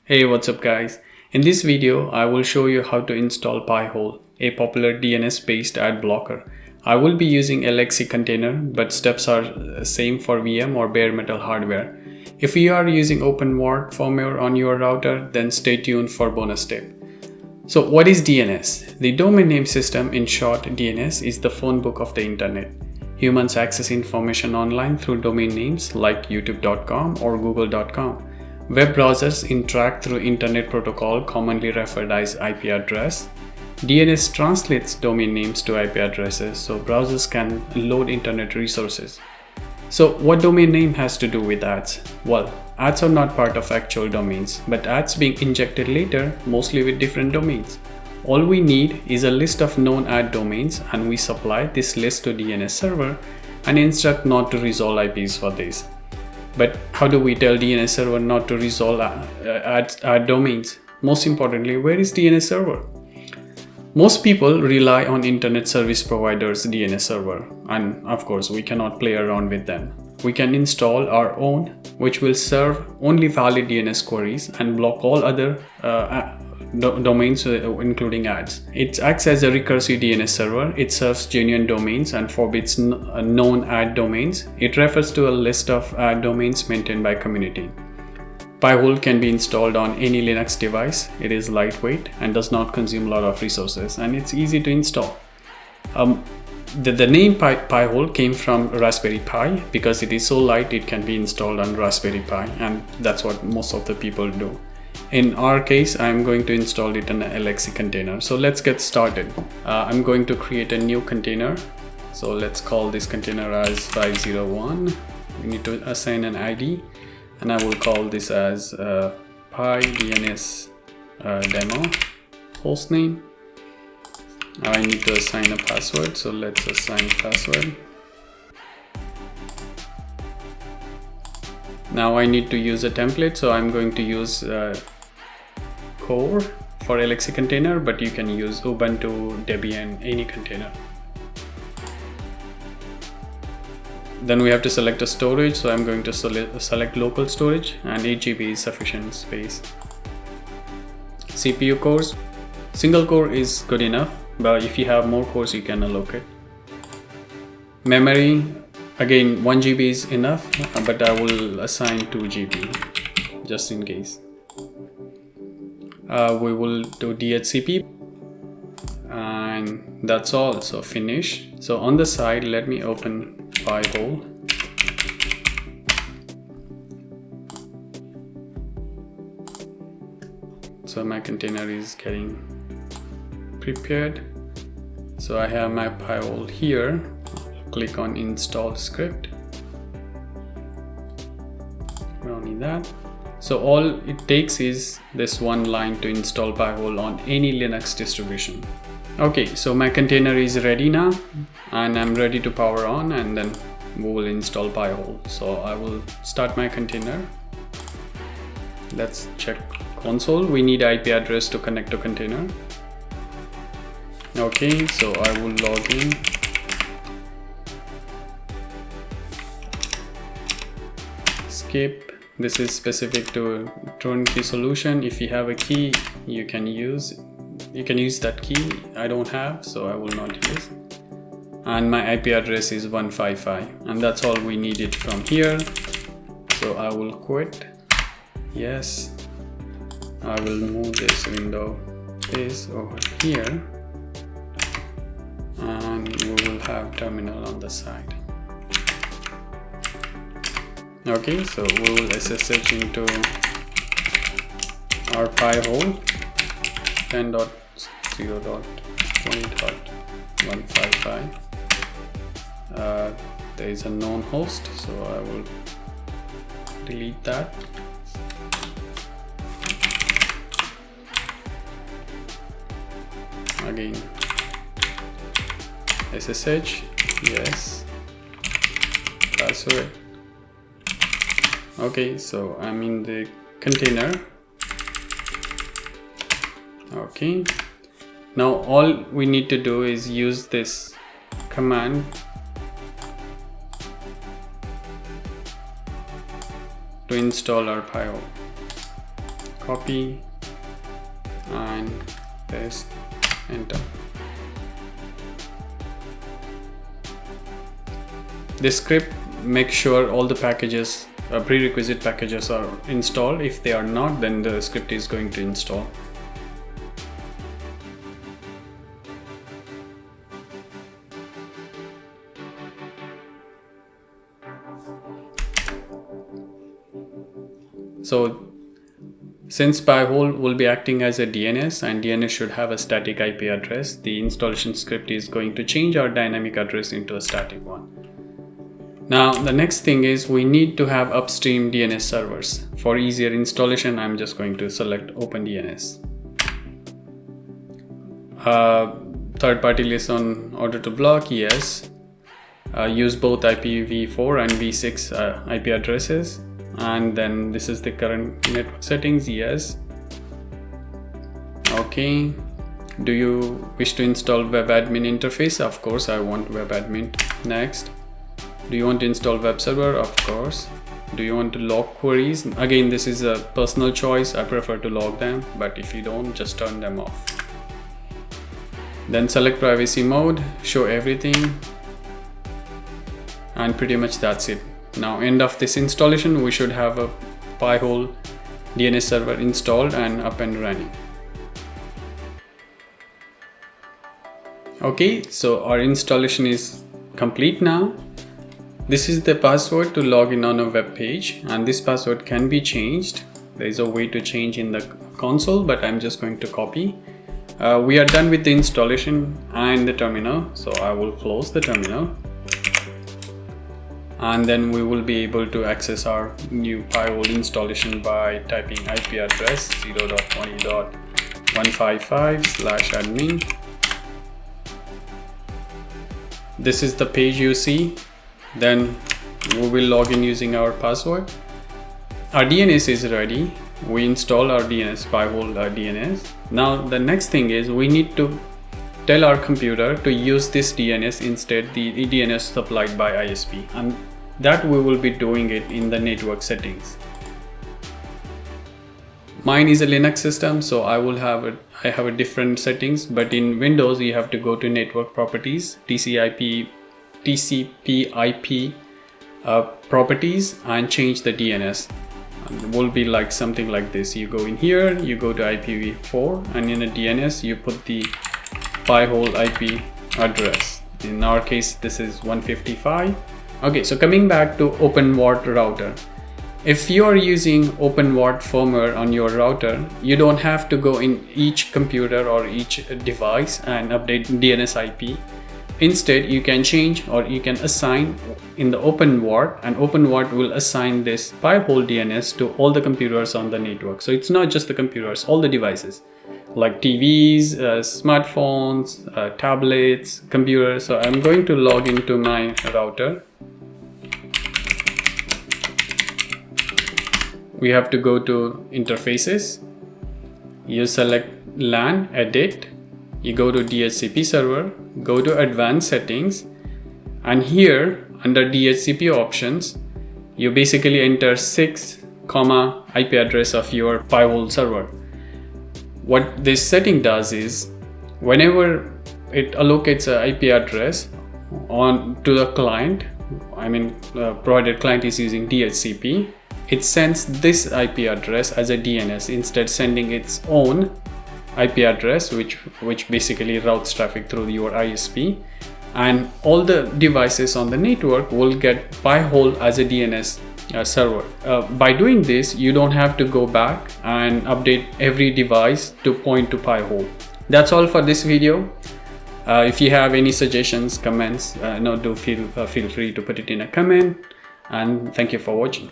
Hey, what's up guys? In this video, I will show you how to install Pi-hole, a popular DNS-based ad blocker. I will be using LXC container, but steps are same for VM or bare metal hardware. If you are using OpenWrt firmware on your router, then stay tuned for bonus tip. So what is DNS? The domain name system, in short DNS, is the phone book of the internet. Humans access information online through domain names like youtube.com or google.com. Web browsers interact through Internet Protocol, commonly referred as IP address. DNS translates domain names to IP addresses, so browsers can load internet resources. So what domain name has to do with ads? Well, ads are not part of actual domains, but ads being injected later, mostly with different domains. All we need is a list of known ad domains, and we supply this list to DNS server and instruct not to resolve IPs for this. But how do we tell DNS server not to resolve ad domains? Most importantly, where is DNS server? Most people rely on internet service providers' DNS server, and of course we cannot play around with them. We can install our own, which will serve only valid DNS queries and block all other domains, including ads. It acts as a recursive DNS server. It serves genuine domains and forbids known ad domains. It refers to a list of ad domains maintained by community. Pi-hole can be installed on any Linux device. It is lightweight and does not consume a lot of resources, and it's easy to install. The name Pi-hole came from Raspberry Pi because it is so light it can be installed on Raspberry Pi, and that's what most of the people do. In our case, I'm going to install it in an LXC container. So let's get started. I'm going to create a new container. So let's call this container as 501. We need to assign an ID, and I will call this as Pi DNS demo hostname. I need to assign a password, so let's assign password. Now I need to use a template, so I'm going to use Core for LXC container, but you can use Ubuntu, Debian, any container. Then we have to select a storage, so I'm going to select local storage, and 8 GB is sufficient space. CPU cores, single core is good enough, but if you have more cores you can allocate. Memory, again 1 GB is enough, but I will assign 2 GB just in case. We will do DHCP, and that's all. So finish. So on the side, let me open Pi-hole. So my container is getting prepared. So I have my Pi-hole here. Click on install script. We don't need that. So all it takes is this one line to install Pi-hole on any Linux distribution. Okay, so my container is ready now, and I'm ready to power on, and then we will install Pi-hole. So I will start my container. Let's check console. We need IP address to connect to container. Okay, so I will log in. Skip. This is specific to turnkey solution. If you have a key, you can use that key. I don't have, so I will not use. And my IP address is 155, and that's all we needed from here. So I will quit. Yes. I will move this window is over here, and we will have terminal on the side. Okay, so we will SSH into our Pi-hole 10.0.20.155. There is a known host, so I will delete that. Again, SSH, yes, password. Okay, so I'm in the container. Okay, now all we need to do is use this command to install our Pi-hole. copy and paste, enter. This script makes sure all the packages, prerequisite packages are installed. If they are not, then the script is going to install. So since Pi-hole will be acting as a DNS and DNS should have a static IP address, the installation script is going to change our dynamic address into a static one. Now the next thing is we need to have upstream DNS servers. For easier installation, I'm just going to select OpenDNS. Third-party list on order to block, yes. Use both IPv4 and v6 IP addresses. And then this is the current network settings, yes. Okay. Do you wish to install WebAdmin interface? Of course, I want WebAdmin. Next. Do you want to install web server? Of course. Do you want to log queries? Again, this is a personal choice. I prefer to log them, but if you don't, just turn them off. Then select privacy mode, show everything, and pretty much that's it. Now, end of this installation, we should have a Pi-hole DNS server installed and up and running. Okay, so our installation is complete now. This is the password to log in on a web page, and this password can be changed. There is a way to change in the console, but I'm just going to copy. We are done with the installation and the terminal, so I will close the terminal. And then we will be able to access our new Pi-hole installation by typing IP address 0.20.155/admin. This is the page you see. Then we will log in using our password. Our DNS is ready. We install our DNS, Pi-hole DNS. Now the next thing is we need to tell our computer to use this DNS instead the DNS supplied by ISP, and that we will be doing it in the network settings. Mine is a Linux system, so I have a different settings, but in Windows you have to go to network properties, TCP/IP properties, and change the DNS. And it will be like something like this. You go in here, you go to IPv4, and in a DNS you put the Pi-hole IP address. In our case, this is 155. Okay, so coming back to OpenWrt router. If you are using OpenWrt firmware on your router, you don't have to go in each computer or each device and update DNS IP. Instead, you can change or you can assign in the OpenWrt, and OpenWrt will assign this Pi-hole DNS to all the computers on the network. So it's not just the computers, all the devices like TVs, smartphones, tablets, computers. So I'm going to log into my router. We have to go to interfaces. You select LAN, edit. You go to DHCP server, go to advanced settings, and here under DHCP options, you basically enter 6, IP address of your Pi-hole server. What this setting does is, whenever it allocates an IP address to the client, provided client is using DHCP, it sends this IP address as a DNS, instead sending its own IP address, which basically routes traffic through your ISP, and all the devices on the network will get Pi-hole as a DNS server. By doing this, you don't have to go back and update every device to point to Pi-hole. That's all for this video. If you have any suggestions, comments, do feel free to put it in a comment, and thank you for watching.